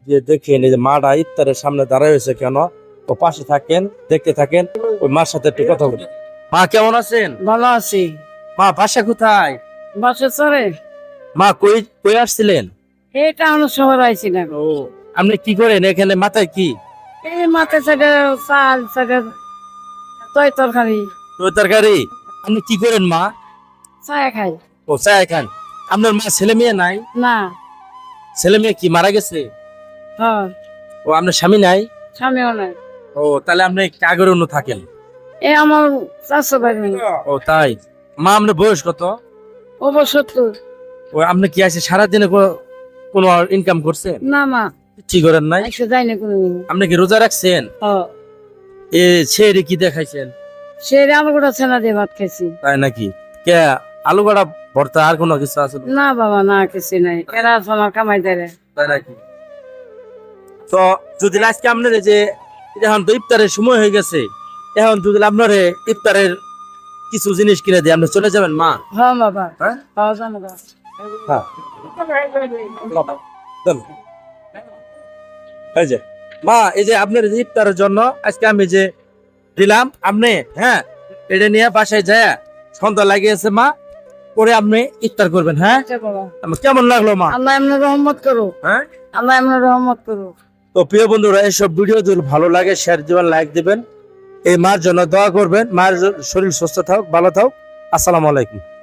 যে দেখেন এই যে মাটা ইফতারের সামনে দাঁড়ায় হয়েছে কেন, ও পাশে থাকেন, দেখতে থাকেন, ওই মার সাথে একটু কথা বলি। মা কেমন আছেন? ভালো আছি। মা বাসা কোথায়? বাসে চড়ে মা কই কই আসছিলেন? এটা আমার শহর আইছি না। ও আপনি কি করেন এখানে? মাথায় কি? এই মাথায় সাইডে চাল সাইডে তরকারি ওই তরকারি। আপনি কি করেন মা? চায়া খাই। ও চা খান। আপনার মা ছেলে মেয়ে নাই? না। ছেলে মেয়ে কি মারা গেছে? হ্যাঁ, ও আপনার স্বামী নাই? স্বামীও নাই। ও তাহলে আপনি কাগর অন্য থাকেন। এ আমার চারশো ভাই। ও তাই। মা আপনার বয়স কত? ওপর 70। ও আপনি কি আছে সারাদিনে কোনো ইনকাম করছেন? না মা, কি করেন নাই? একশো যাই না কোনোদিন। আপনি কি রোজা রাখছেন? এ ছেড়ে কি দেখাইছেন? সে আমার গোটা ছেনা দিয়ে ভাত খাইছি। তাই নাকি? কে আলু গড়া ভর্তা আর কোনো কিছু আছে? না বাবা, না কিছু নাই। এরা আমার কামাই দেয়। তাই নাকি? তো যদি আজকে আপনার এই যে এখন তো ইফতারের সময় হয়ে গেছে, এখন যদি আপনার ইফতারের কিছু জিনিস কিনে দিয়ে আপনি চলে যাবেন মা? হ্যাঁ বাবা, হ্যাঁ পাওয়া যাবে না। হ্যাঁ দেন। এই যে মা, এই যে আপনার যে ইফতারের জন্য আজকে আমি যে দিলাম আপনি, হ্যাঁ এটা নিয়ে বাসায় যায় সন্ধ্যা লাগিয়েছে মা, করে আপনি ইফতার করবেন। হ্যাঁ আচ্ছা বাবা, কেমন লাগলো মা? আল্লাহ এমনি রহমত করো। হ্যাঁ আল্লাহ এমনি রহমত করো। তো প্রিয় বন্ধুরা, এইসব ভিডিও যদি ভালো লাগে শেয়ার দিবেন, লাইক দিবেন, এই মার জন্য দোয়া করবেন, মার শরীর সুস্থ থাকুক, ভালো থাকুক। আসসালামু আলাইকুম।